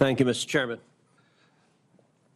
Thank you, Mr. Chairman.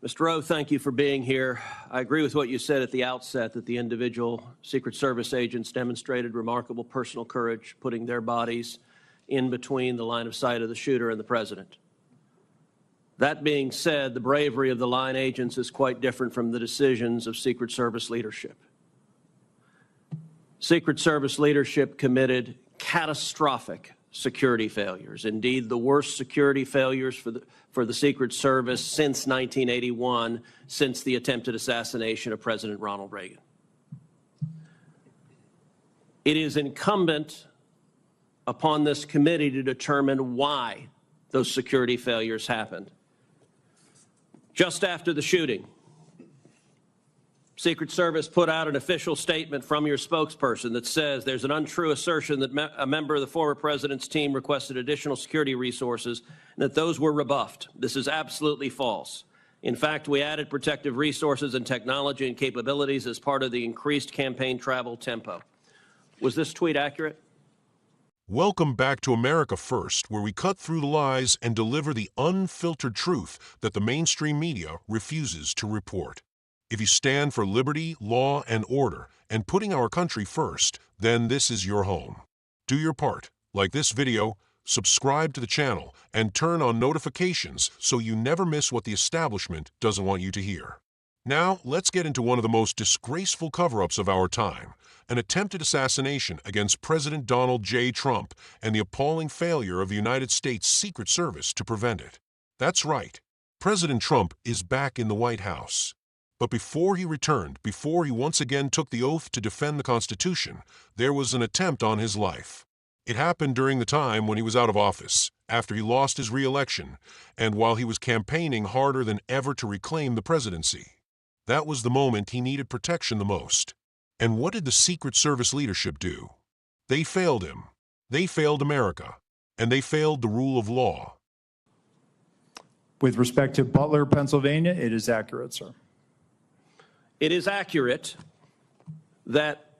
Mr. Rowe, thank you for being here. I agree with what you said at the outset, that the individual Secret Service agents demonstrated remarkable personal courage, putting their bodies in between the line of sight of the shooter and the president. That being said, the bravery of the line agents is quite different from the decisions of Secret Service leadership. Secret Service leadership committed catastrophic security failures, indeed the worst security failures for the Secret Service since 1981, since the attempted assassination of President Ronald Reagan. It is incumbent upon this committee to determine why those security failures happened. Just after the shooting, Secret Service put out an official statement from your spokesperson that says there's an untrue assertion that a member of the former president's team requested additional security resources and that those were rebuffed. This is absolutely false. In fact, we added protective resources and technology and capabilities as part of the increased campaign travel tempo. Was this tweet accurate? Welcome back to America First, where we cut through the lies and deliver the unfiltered truth that the mainstream media refuses to report. If you stand for liberty, law, and order, and putting our country first, then this is your home. Do your part. Like this video, subscribe to the channel, and turn on notifications so you never miss what the establishment doesn't want you to hear. Now, let's get into one of the most disgraceful cover-ups of our time, an attempted assassination against President Donald J. Trump and the appalling failure of the United States Secret Service to prevent it. That's right. President Trump is back in the White House. But before he returned, before he once again took the oath to defend the Constitution, there was an attempt on his life. It happened during the time when he was out of office, after he lost his re-election, and while he was campaigning harder than ever to reclaim the presidency. That was the moment he needed protection the most. And what did the Secret Service leadership do? They failed him. They failed America. And they failed the rule of law. With respect to Butler, Pennsylvania, it is accurate, sir. It is accurate that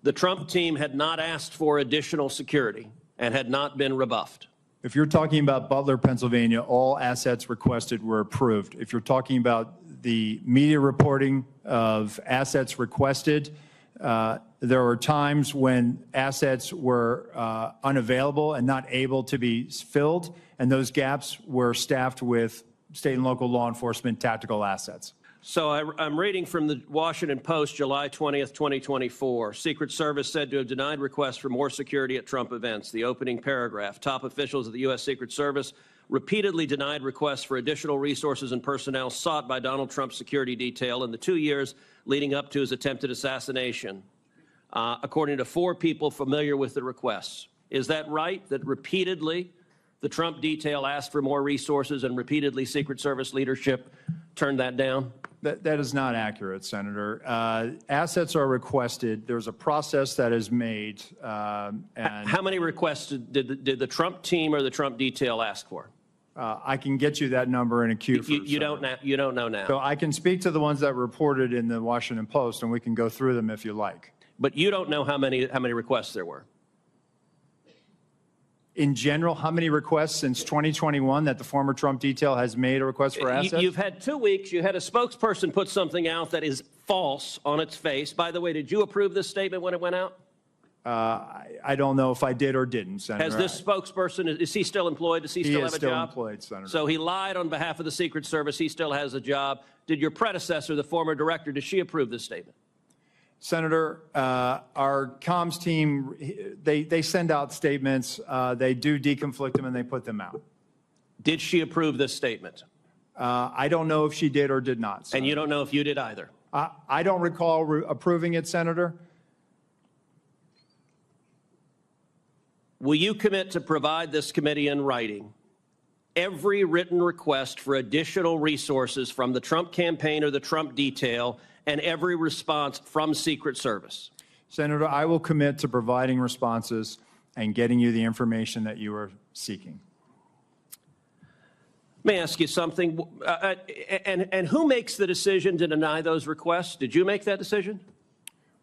the Trump team had not asked for additional security and had not been rebuffed. If you're talking about Butler, Pennsylvania, all assets requested were approved. If you're talking about the media reporting of assets requested, there were times when assets were unavailable and not able to be filled, and those gaps were staffed with state and local law enforcement tactical assets. So I'm reading from the Washington Post, July 20th, 2024. Secret Service said to have denied requests for more security at Trump events. The opening paragraph, top officials of the U.S. Secret Service repeatedly denied requests for additional resources and personnel sought by Donald Trump's security detail in the 2 years leading up to his attempted assassination, according to 4 people familiar with the requests. Is that right, that repeatedly the Trump detail asked for more resources and repeatedly Secret Service leadership turned that down? That is not accurate, Senator. Assets are requested. There's a process that is made. And how many requests did the Trump team or the Trump detail ask for? I can get you that number in a queue. You don't know now. So I can speak to the ones that were reported in the Washington Post, and we can go through them if you like. But you don't know how many requests there were. In general, how many requests since 2021 that the former Trump detail has made a request for assets? You've had 2 weeks. You had a spokesperson put something out that is false on its face. By the way, did you approve this statement when it went out? I don't know if I did or didn't, Senator. Has this spokesperson, is he still employed? Does he still have a job? He is still employed, Senator. So he lied on behalf of the Secret Service. He still has a job. Did your predecessor, the former director, did she approve this statement? Senator, our comms team, they send out statements, they do deconflict them, and they put them out. Did she approve this statement? I don't know if she did or did not, Senator. And you don't know if you did either? I don't recall approving it, Senator. Will you commit to provide this committee in writing every written request for additional resources from the Trump campaign or the Trump detail and every response from Secret Service? Senator, I will commit to providing responses and getting you the information that you are seeking. Let me ask you something. And who makes the decision to deny those requests? Did you make that decision?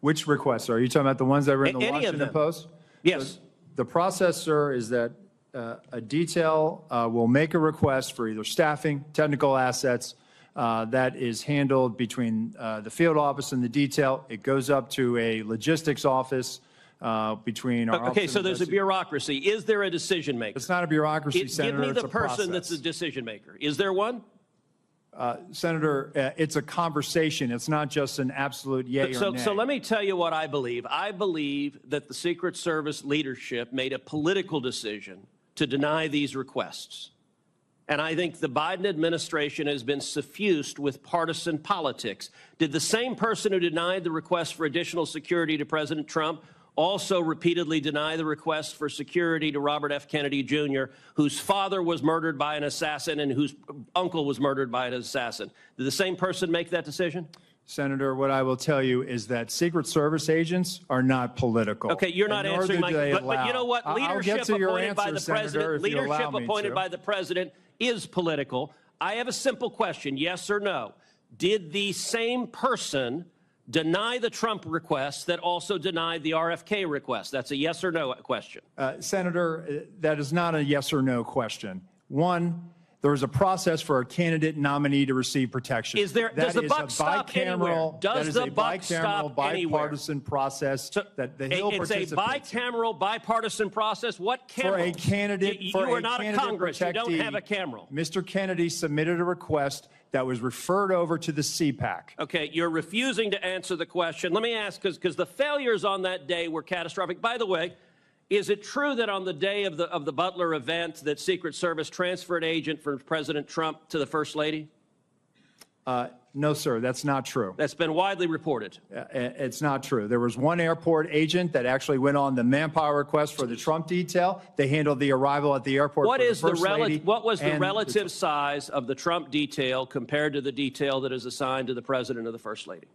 Which requests? Are you talking about the ones that were in the Washington Post? Yes. So the process, sir, is that a detail will make a request for either staffing, technical assets, that is handled between the field office and the detail. It goes up to a logistics office between our Okay, office so of there's a investi- bureaucracy. Is there a decision maker? It's not a bureaucracy, Senator. Give me It's the a person that's the process. decision maker. Is there one? Senator, it's a conversation. It's not just an absolute yay or nay. So let me tell you what I believe. I believe that the Secret Service leadership made a political decision to deny these requests. And I think the Biden administration has been suffused with partisan politics. Did the same person who denied the request for additional security to President Trump also repeatedly deny the request for security to Robert F. Kennedy Jr., whose father was murdered by an assassin and whose uncle was murdered by an assassin? Did the same person make that decision? Senator, what I will tell you is that Secret Service agents are not political. Okay, you're not and nor answering do my they question. But you know what? allow. I'll get Leadership to your appointed by answer, the Senator, president. if you allow Leadership me appointed to. by the president is political. I have a simple question: yes or no? Did the same person deny the Trump request that also denied the RFK request? That's a yes or no question. Senator, that is not a yes or no question. One, there is a process for a candidate nominee to receive protection. Is there? Does the buck stop anywhere? Does the buck stop anywhere? Bipartisan process that the Hill It's a participates in. bicameral, bipartisan process. What camera? For a candidate, You for are a not a candidate Congress. You don't protectee, have a camera. Mr. Kennedy submitted a request that was referred over to the CPAC. Okay, you're refusing to answer the question. Let me ask, because the failures on that day were catastrophic. By the way, is it true that on the day of the Butler event that Secret Service transferred agent from President Trump to the First Lady? No, sir, that's not true. That's been widely reported. It's not true. There was one airport agent that actually went on the manpower request for the Trump detail. They handled the arrival at the airport What for is the First Lady. what was the and relative size of the Trump detail compared to the detail that is assigned to the President or the First Lady?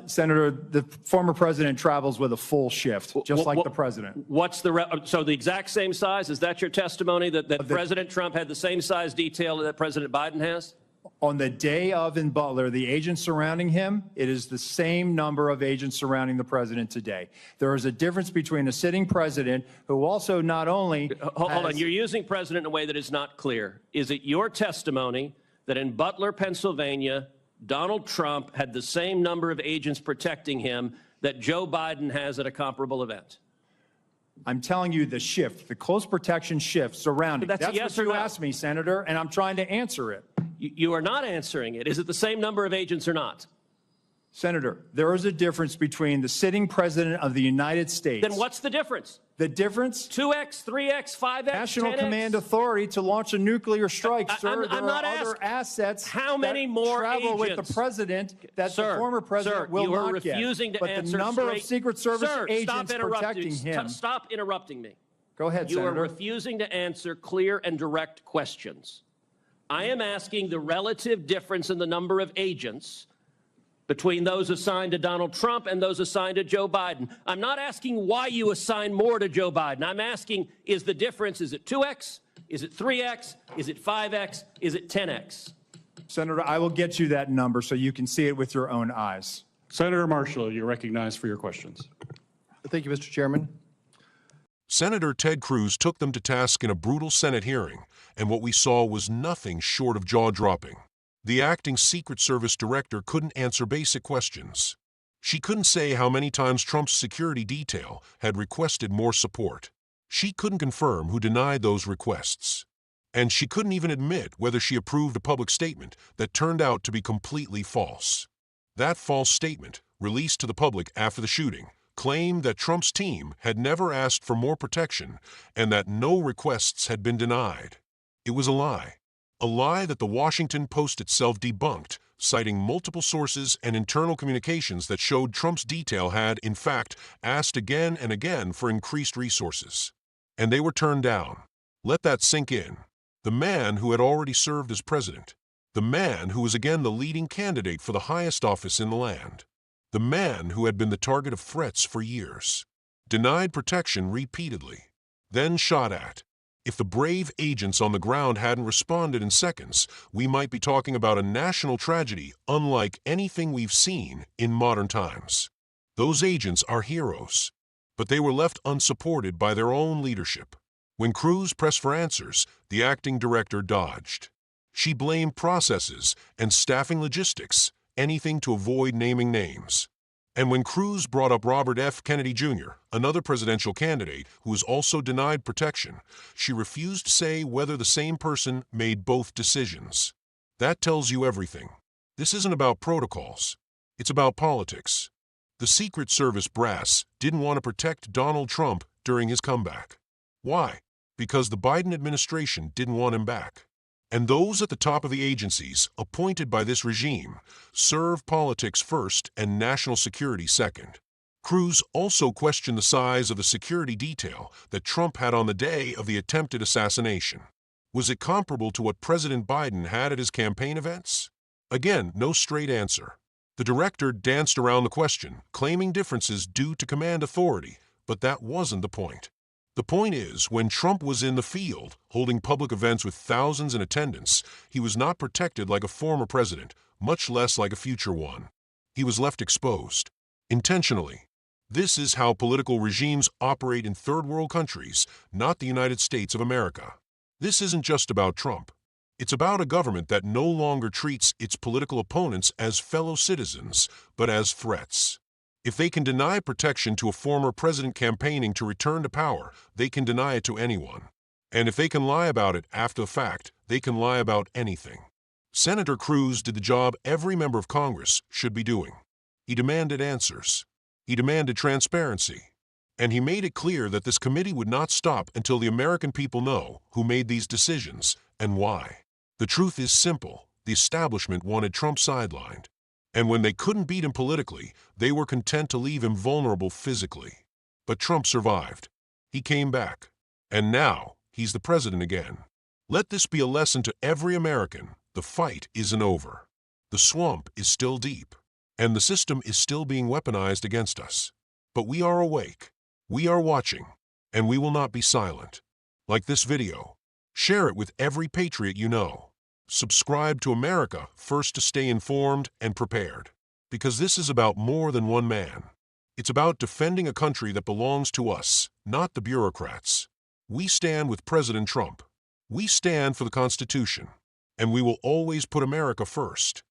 Senator, the former president travels with a full shift, just like the president. What's so the exact same size? Is that your testimony that President Trump had the same size detail that President Biden has? On the day of in Butler, the agents surrounding him, it is the same number of agents surrounding the president today. There is a difference between a sitting president who also not only Hold on, you're using president in a way that is not clear. Is it your testimony that in Butler, Pennsylvania, Donald Trump had the same number of agents protecting him that Joe Biden has at a comparable event? I'm telling you the shift, the close protection shift surrounding. That's a yes what or you no. asked me, Senator, and I'm trying to answer it. You are not answering it. Is it the same number of agents or not? Senator, there is a difference between the sitting president of the United States. Then what's the difference? The difference? 2x, 3x, 5x, National 10x? command authority to launch a nuclear strike, sir. I'm There not are other asking assets how many that more travel with agents? the president that Sir, the former president sir, will you are not get. refusing to but answer the number straight. of Secret Service Sir, agents protecting him. Stop interrupting me. Go ahead, You are Senator. refusing to answer clear and direct questions. I am asking the relative difference in the number of agents between those assigned to Donald Trump and those assigned to Joe Biden. I'm not asking why you assign more to Joe Biden. I'm asking, is the difference, is it 2x? Is it 3x? Is it 5x? Is it 10x? Senator, I will get you that number so you can see it with your own eyes. Senator Marshall, you're recognized for your questions. Thank you, Mr. Chairman. Senator Ted Cruz took them to task in a brutal Senate hearing, and what we saw was nothing short of jaw-dropping. The acting Secret Service director couldn't answer basic questions. She couldn't say how many times Trump's security detail had requested more support. She couldn't confirm who denied those requests. And she couldn't even admit whether she approved a public statement that turned out to be completely false. That false statement, released to the public after the shooting, claimed that Trump's team had never asked for more protection and that no requests had been denied. It was a lie that the Washington Post itself debunked, citing multiple sources and internal communications that showed Trump's detail had, in fact, asked again and again for increased resources. And they were turned down. Let that sink in. The man who had already served as president, the man who was again the leading candidate for the highest office in the land, the man who had been the target of threats for years, denied protection repeatedly, then shot at. If the brave agents on the ground hadn't responded in seconds, we might be talking about a national tragedy unlike anything we've seen in modern times. Those agents are heroes, but they were left unsupported by their own leadership. When Cruz pressed for answers, the acting director dodged. She blamed processes and staffing logistics, anything to avoid naming names. And when Cruz brought up Robert F. Kennedy Jr., another presidential candidate who was also denied protection, she refused to say whether the same person made both decisions. That tells you everything. This isn't about protocols. It's about politics. The Secret Service brass didn't want to protect Donald Trump during his comeback. Why? Because the Biden administration didn't want him back. And those at the top of the agencies appointed by this regime serve politics first and national security second. Cruz also questioned the size of the security detail that Trump had on the day of the attempted assassination. Was it comparable to what President Biden had at his campaign events? Again, no straight answer. The director danced around the question, claiming differences due to command authority, but that wasn't the point. The point is, when Trump was in the field, holding public events with thousands in attendance, he was not protected like a former president, much less like a future one. He was left exposed. Intentionally. This is how political regimes operate in third world countries, not the United States of America. This isn't just about Trump. It's about a government that no longer treats its political opponents as fellow citizens, but as threats. If they can deny protection to a former president campaigning to return to power, they can deny it to anyone. And if they can lie about it after the fact, they can lie about anything. Senator Cruz did the job every member of Congress should be doing. He demanded answers. He demanded transparency. And he made it clear that this committee would not stop until the American people know who made these decisions and why. The truth is simple. The establishment wanted Trump sidelined. And when they couldn't beat him politically, they were content to leave him vulnerable physically. But Trump survived. He came back. And now, he's the president again. Let this be a lesson to every American. The fight isn't over. The swamp is still deep. And the system is still being weaponized against us. But we are awake. We are watching. And we will not be silent. Like this video. Share it with every patriot you know. Subscribe to America First to stay informed and prepared. Because this is about more than one man. It's about defending a country that belongs to us, not the bureaucrats. We stand with President Trump. We stand for the Constitution. And we will always put America first.